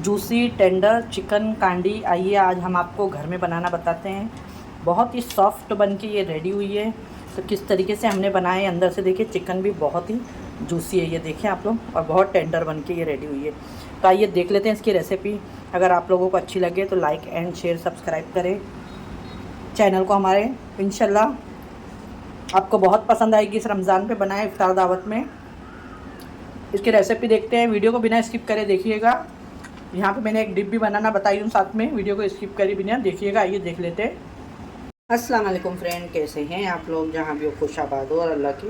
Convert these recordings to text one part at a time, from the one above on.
Juicy tender chicken Kandi. आइए आज हम आपको घर में बनाना बताते हैं। बहुत ही सॉफ्ट बन के ये रेडी हुई है। तो किस तरीके से हमने बनाए, अंदर से देखिए चिकन भी बहुत ही जूसी है, ये देखें आप लोग, और बहुत टेंडर बन के ये रेडी हुई है। तो आइए देख लेते हैं इसकी रेसिपी। अगर आप लोगों को अच्छी लगे तो लाइक एंड शेयर सब्सक्राइब करें चैनल को हमारे। इंशाल्लाह आपको बहुत पसंद आएगी। इस रमज़ान पे बनाए इफ्तार दावत में। इसकी रेसिपी देखते हैं, वीडियो को बिना स्किप करे देखिएगा। यहाँ पे मैंने एक डिप भी बनाना बताई हूँ साथ में, वीडियो को स्किप करे बिना देखिएगा। आइए देख लेते हैं। अस्सलाम वालेकुम फ्रेंड, कैसे हैं आप लोग? जहाँ भी हो खुश आबाद हो और अल्लाह की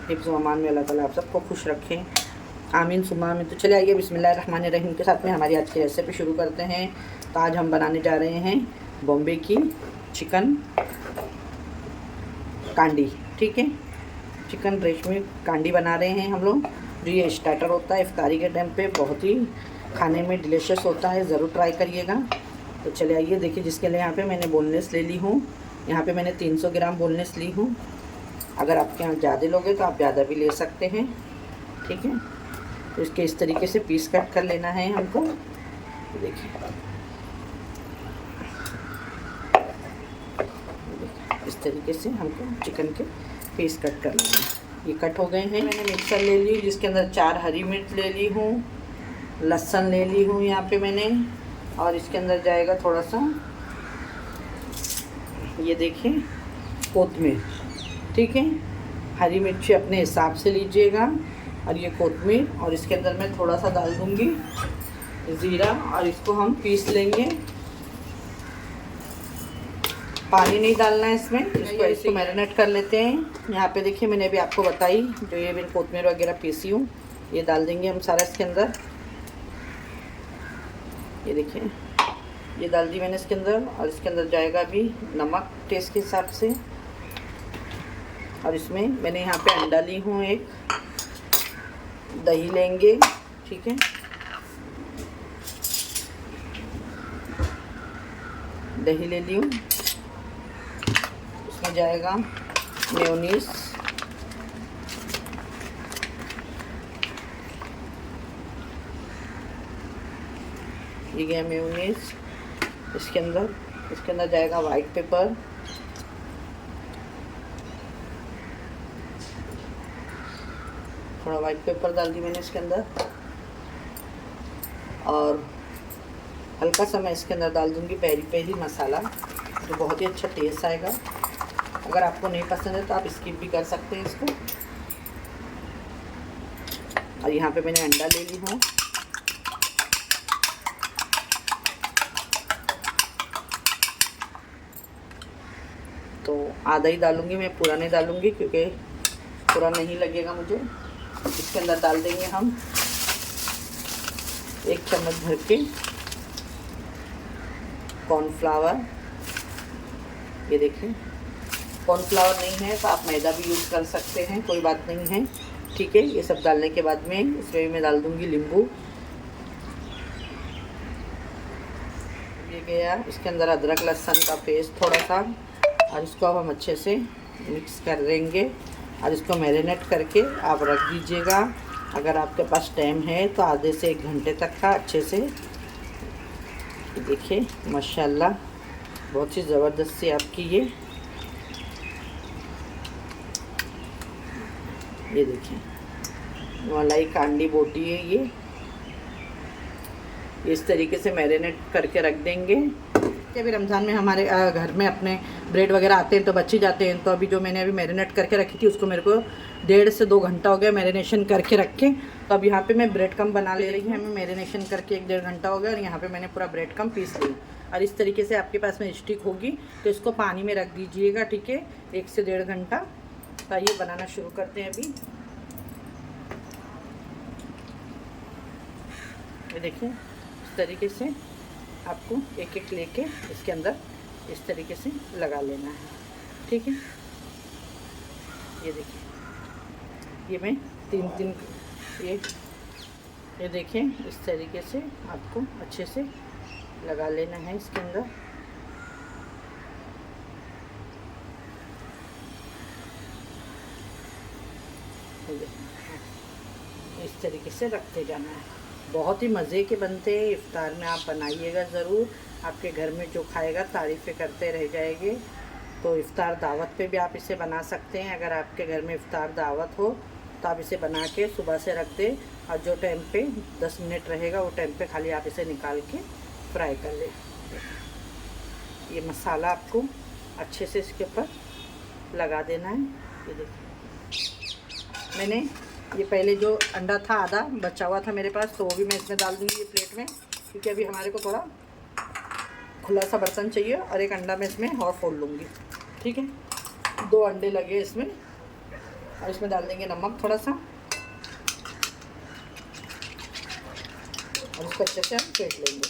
हिफ्ज़ व अमान में अल्लाह ताला आप सबको खुश रखें, आमीन सुम्मा आमीन। तो चले आइए बिस्मिल्लाहिर्रहमानिर्रहीम के साथ में हमारी आज की रेसिपी शुरू करते हैं। तो आज हम बनाने जा रहे हैं बॉम्बे की चिकन कांडी। ठीक है, चिकन रेशमी कांडी बना रहे हैं हम लोग। जो ये स्टार्टर होता है इफ्तारी के टाइम पे, बहुत ही खाने में डिलीशियस होता है, ज़रूर ट्राई करिएगा। तो चले आइए देखिए, जिसके लिए यहाँ पे मैंने बोनलेस ले ली हूँ। यहाँ पे मैंने 300 ग्राम बोनलेस ली हूँ। अगर आपके यहाँ ज़्यादा लोगे तो आप ज़्यादा भी ले सकते हैं। ठीक है, तो इसके इस तरीके से पीस कट कर लेना है हमको। देखिए इस तरीके से हमको चिकन के पीस कट कर लेना है। ये कट हो गए हैं। मैंने मिक्सर ले ली, जिसके अंदर 4 हरी मिर्च ले ली हूँ, लहसुन ले ली हूँ यहाँ पे मैंने, और इसके अंदर जाएगा थोड़ा सा, ये देखिए, कोतमीर। ठीक है, हरी मिर्ची अपने हिसाब से लीजिएगा, और ये कोतमीर, और इसके अंदर मैं थोड़ा सा डाल दूँगी ज़ीरा, और इसको हम पीस लेंगे। पानी नहीं डालना है इसमें। इसको मैरिनेट कर लेते हैं। यहाँ पे देखिए, मैंने अभी आपको बताई जो ये मैंने कोतमीर वगैरह पीसी हूँ, ये डाल देंगे हम सारा इसके अंदर। ये देखिए, ये डाल दी मैंने इसके अंदर, और इसके अंदर जाएगा अभी नमक टेस्ट के हिसाब से। और इसमें मैंने यहाँ पे अंडा ली हूँ, एक दही लेंगे। ठीक है, दही ले ली हूँ। इसमें जाएगा मेयोनीज, ये गया मेयोनीज। इसके अंदर जाएगा वाइट पेपर, थोड़ा वाइट पेपर डाल दी मैंने इसके अंदर, और हल्का सा मैं इसके अंदर डाल दूंगी पेरी पेरी मसाला, तो बहुत ही अच्छा टेस्ट आएगा। अगर आपको नहीं पसंद है तो आप स्किप भी कर सकते हैं इसको। और यहाँ पे मैंने अंडा ले ली हूँ। तो आधा ही डालूंगी मैं, पूरा नहीं डालूंगी क्योंकि पूरा नहीं लगेगा मुझे। इसके अंदर डाल देंगे हम 1 चम्मच भर के कॉर्नफ्लावर। ये देखिए, कॉर्नफ्लावर नहीं है तो आप मैदा भी यूज़ कर सकते हैं, कोई बात नहीं है। ठीक है, ये सब डालने के बाद में इसमें मैं डाल दूंगी नींबू। ये गया इसके अंदर अदरक लहसुन का पेस्ट थोड़ा सा, और इसको अब हम अच्छे से मिक्स कर देंगे। और इसको मैरिनेट करके आप रख दीजिएगा। अगर आपके पास टाइम है तो आधे से 1 घंटे तक का अच्छे से। देखिए माशाल्लाह, बहुत ही ज़बरदस्त सी आपकी ये देखिए मलाई कांडी बोटी है ये। इस तरीके से मैरिनेट करके रख देंगे। अभी रमज़ान में हमारे घर में अपने ब्रेड वगैरह आते हैं तो बच ही जाते हैं। तो अभी जो मैंने अभी मैरिनेट करके रखी थी, उसको मेरे को 1.5 से 2 घंटा हो गया मैरिनेशन करके रखे। तो अब यहाँ पे मैं ब्रेड कम बना ले रही हूँ। मैं मैरिनेशन करके 1-1.5 घंटा हो गया, और यहाँ पे मैंने पूरा ब्रेड कम पीस ली। और इस तरीके से आपके पास में स्टिक होगी तो इसको पानी में रख दीजिएगा। ठीक है, 1 से 1.5 घंटा। तो आइए बनाना शुरू करते हैं अभी। ये देखिए, इस तरीके से आपको एक एक लेके इसके अंदर इस तरीके से लगा लेना है। ठीक है, ये देखिए, ये मैं 3 ये देखिए, इस तरीके से आपको अच्छे से लगा लेना है इसके अंदर। इस तरीके से रखते जाना है। बहुत ही मज़े के बनते हैं। इफ्तार में आप बनाइएगा ज़रूर, आपके घर में जो खाएगा तारीफ़ें करते रह जाएंगे। तो इफ्तार दावत पे भी आप इसे बना सकते हैं। अगर आपके घर में इफ्तार दावत हो तो आप इसे बना के सुबह से रख दें, और जो टाइम पे 10 मिनट रहेगा वो टाइम पे खाली आप इसे निकाल के फ्राई कर लें। ये मसाला आपको अच्छे से इसके ऊपर लगा देना है। ये देखिए, मैंने ये पहले जो अंडा था आधा बचा हुआ था मेरे पास, तो वो भी मैं इसमें डाल दूँगी ये प्लेट में, क्योंकि अभी हमारे को थोड़ा खुला सा बर्तन चाहिए। और एक अंडा मैं इसमें और फोड़ लूँगी, ठीक है। 2 अंडे लगे इसमें, और इसमें डाल देंगे नमक थोड़ा सा, और इसको अच्छे से हम फेंट लेंगे।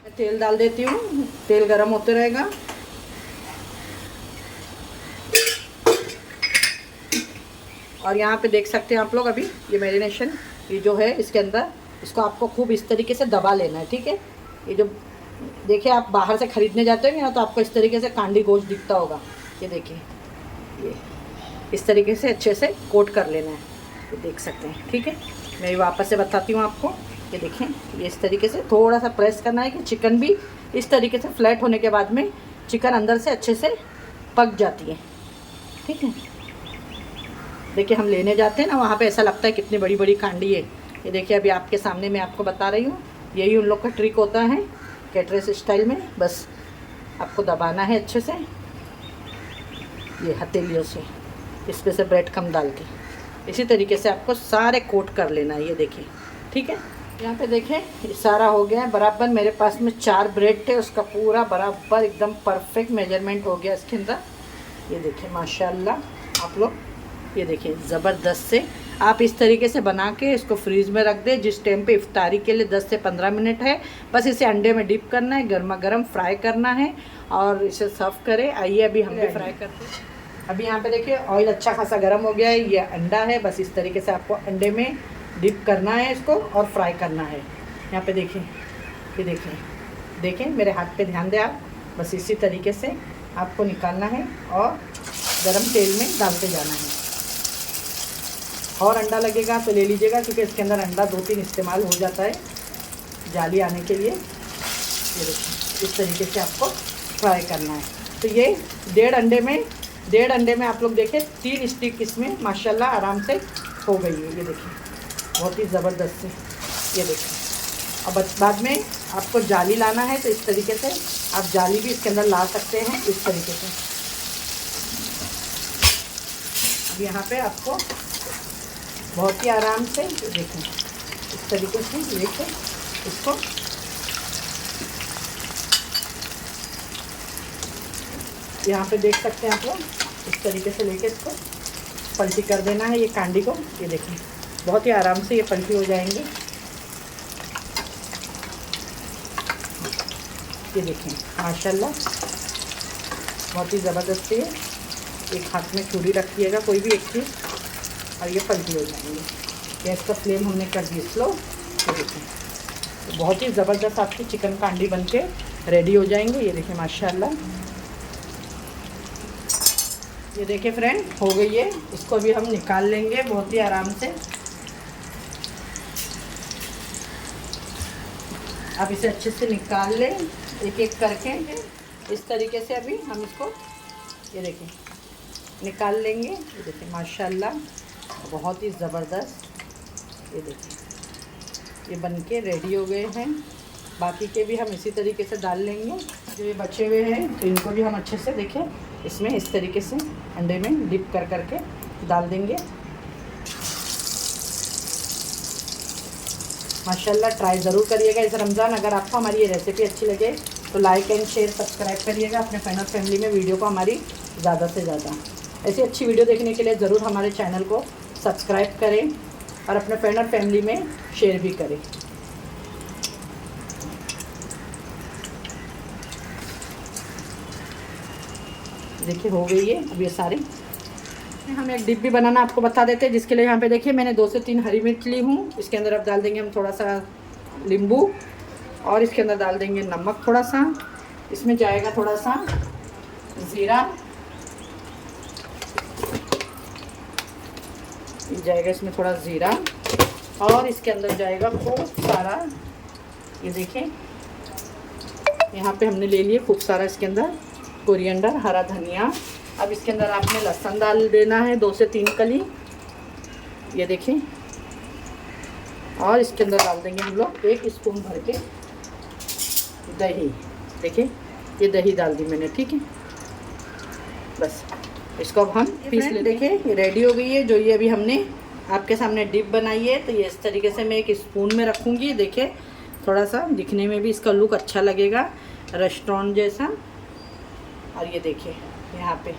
मैं तेल डाल देती हूँ, तेल गरम होते रहेगा। और यहाँ पे देख सकते हैं आप लोग, अभी ये मैरिनेशन ये जो है इसके अंदर, इसको आपको खूब इस तरीके से दबा लेना है, ठीक है। ये जो देखिए, आप बाहर से ख़रीदने जाते होंगे ना, तो आपको इस तरीके से कांडी गोश्त दिखता होगा। ये देखिए, ये इस तरीके से अच्छे से कोट कर लेना है, ये देख सकते हैं, ठीक है। मैं वापस से बताती हूँ आपको। ये देखें, ये इस तरीके से थोड़ा सा प्रेस करना है कि चिकन भी इस तरीके से फ्लैट होने के बाद में चिकन अंदर से अच्छे से पक जाती है, ठीक है। देखिए, हम लेने जाते हैं ना, वहाँ पे ऐसा लगता है कितनी बड़ी बड़ी कांडी है। ये देखिए, अभी आपके सामने मैं आपको बता रही हूँ, यही उन लोग का ट्रिक होता है कैटरस स्टाइल में। बस आपको दबाना है अच्छे से, ये हथेलियों से, इस पे से ब्रेड कम डाल के इसी तरीके से आपको सारे कोट कर लेना है। ये देखिए, ठीक है। यहाँ पे देखें, ये सारा हो गया है बराबर। मेरे पास में 4 ब्रेड थे, उसका पूरा बराबर एकदम परफेक्ट मेजरमेंट हो गया इसके अंदर। ये देखिए माशाल्लाह आप लोग, ये देखिए ज़बरदस्त से। आप इस तरीके से बना के इसको फ्रीज में रख दें। जिस टाइम पे इफ्तारी के लिए 10 से 15 मिनट है, बस इसे अंडे में डिप करना है, गर्मा गर्म फ्राई करना है और इसे सर्व करें। आइए अभी हम भी फ्राई करते हैं। अभी यहाँ पे देखिए, ऑयल अच्छा खासा गर्म हो गया है। ये अंडा है, बस इस तरीके से आपको अंडे में डिप करना है इसको और फ्राई करना है। यहाँ पे देखिए, ये देखिए, देखें मेरे हाथ पे ध्यान दें आप, बस इसी तरीके से आपको निकालना है और गरम तेल में डालते जाना है। और अंडा लगेगा तो ले लीजिएगा, क्योंकि इसके अंदर अंडा 2-3 इस्तेमाल हो जाता है जाली आने के लिए। ये देखिए, इस तरीके से आपको फ्राई करना है। तो ये 1.5 अंडे में आप लोग देखें 3 स्टिक इसमें माशाल्लाह आराम से हो गई है। ये देखिए, बहुत ही ज़बरदस्त से। ये देखिए, अब बाद में आपको जाली लाना है, तो इस तरीके से आप जाली भी इसके अंदर ला सकते हैं, इस तरीके से। अब यहाँ पे आपको बहुत ही आराम से देखें, इस तरीके से लेके इसको यहाँ पे देख सकते हैं आप लोग, इस तरीके से लेके इसको पलटी कर देना है ये कांडी को। ये देखें, बहुत ही आराम से ये पलटी हो जाएंगे। ये देखें माशाल्लाह, बहुत ही ज़बरदस्त है। एक हाथ में छुरी रखिएगा कोई भी एक चीज़, और ये पलटी हो जाएंगे। गैस का फ्लेम हमने कर दी स्लो। ये देखें, तो बहुत ही ज़बरदस्त आपकी चिकन कांडी बनके रेडी हो जाएंगे। ये देखें माशाल्लाह, ये देखिए फ्रेंड, हो गई है। इसको भी हम निकाल लेंगे बहुत ही आराम से। आप इसे अच्छे से निकाल लें एक एक करके, इस तरीके से अभी हम इसको ये देखिए निकाल लेंगे। ये देखिए माशाल्लाह, बहुत ही ज़बरदस्त। ये देखिए, ये बनके रेडी हो गए हैं। बाकी के भी हम इसी तरीके से डाल लेंगे। जो ये बचे हुए हैं तो इनको भी हम अच्छे से देखें इसमें इस तरीके से अंडे में डिप कर करके डाल देंगे। माशाल्लाह, ट्राई ज़रूर करिएगा इस रमज़ान। अगर आपको हमारी ये रेसिपी अच्छी लगे तो लाइक एंड शेयर सब्सक्राइब करिएगा अपने फ्रेंड और फैमिली में। वीडियो को हमारी ज़्यादा से ज़्यादा ऐसी अच्छी वीडियो देखने के लिए ज़रूर हमारे चैनल को सब्सक्राइब करें और अपने फ्रेंड और फैमिली में शेयर भी करें। देखिए, हो गई है अब ये सारी। हम एक डिप भी बनाना आपको बता देते हैं, जिसके लिए यहाँ पे देखिए मैंने 2 से 3 हरी मिर्च ली हूँ। इसके अंदर अब डाल देंगे हम थोड़ा सा नींबू, और इसके अंदर डाल देंगे नमक थोड़ा सा। इसमें जाएगा थोड़ा सा ज़ीरा, जाएगा इसमें थोड़ा ज़ीरा, और इसके अंदर जाएगा खूब सारा, ये देखें यहाँ पे हमने ले लिए खूब सारा इसके अंदर कोरिएंडर, हरा धनिया। अब इसके अंदर आपने लहसुन डाल देना है 2 से 3 कली, ये देखें। और इसके अंदर डाल देंगे हम लोग 1 स्पून भर के दही, देखिए ये दही डाल दी मैंने, ठीक है। बस इसको अब हम पीस ले। देखिए ये रेडी हो गई है। जो ये अभी हमने आपके सामने डिप बनाई है, तो ये इस तरीके से मैं एक स्पून में रखूँगी। देखिए थोड़ा सा दिखने में भी इसका लुक अच्छा लगेगा, रेस्टोरेंट जैसा। और ये देखिए यहाँ पे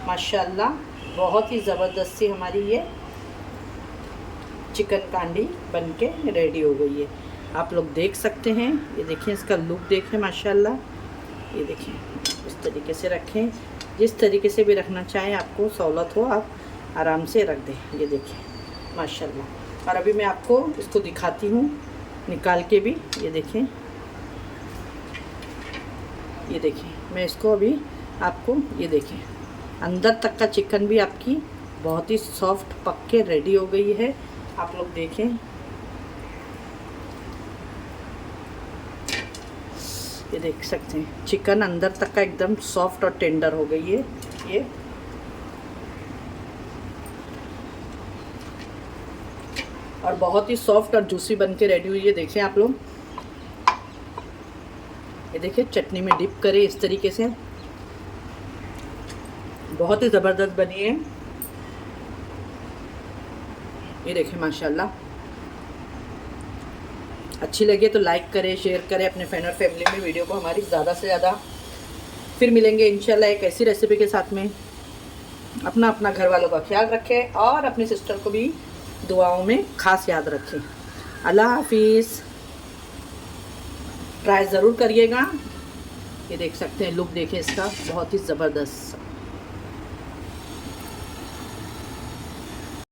माशाल्लाह बहुत ही ज़बरदस्त सी हमारी ये चिकन कांडी बनके रेडी हो गई है। आप लोग देख सकते हैं, ये देखिए इसका लुक देखें माशाल्लाह। ये देखिए इस तरीके से रखें, जिस तरीके से भी रखना चाहें आपको सहूलत हो, आप आराम से रख दें। ये देखिए माशाल्लाह। और अभी मैं आपको इसको दिखाती हूँ निकाल के भी, ये देखें। ये देखिए मैं इसको अभी आपको, ये देखें अंदर तक का चिकन भी आपकी बहुत ही सॉफ्ट पक के रेडी हो गई है। आप लोग देखें, ये देख सकते हैं चिकन अंदर तक का एकदम सॉफ्ट और टेंडर हो गई है ये। और बहुत ही सॉफ्ट और जूसी बन के रेडी हुई है। देखिए आप लोग, ये देखिए चटनी में डिप करें इस तरीके से, बहुत ही ज़बरदस्त बनी है। ये देखिए माशाल्लाह। अच्छी लगे तो लाइक करें, शेयर करें अपने फ्रेंड और फैमिली में वीडियो को हमारी ज़्यादा से ज़्यादा। फिर मिलेंगे इंशाल्लाह एक ऐसी रेसिपी के साथ में। अपना घर वालों का ख्याल रखें और अपनी सिस्टर को भी दुआओं में ख़ास याद रखें। अल्लाह हाफिज़। ट्राई ज़रूर करिएगा। ये देख सकते हैं लुक देखें इसका, बहुत ही ज़बरदस्त।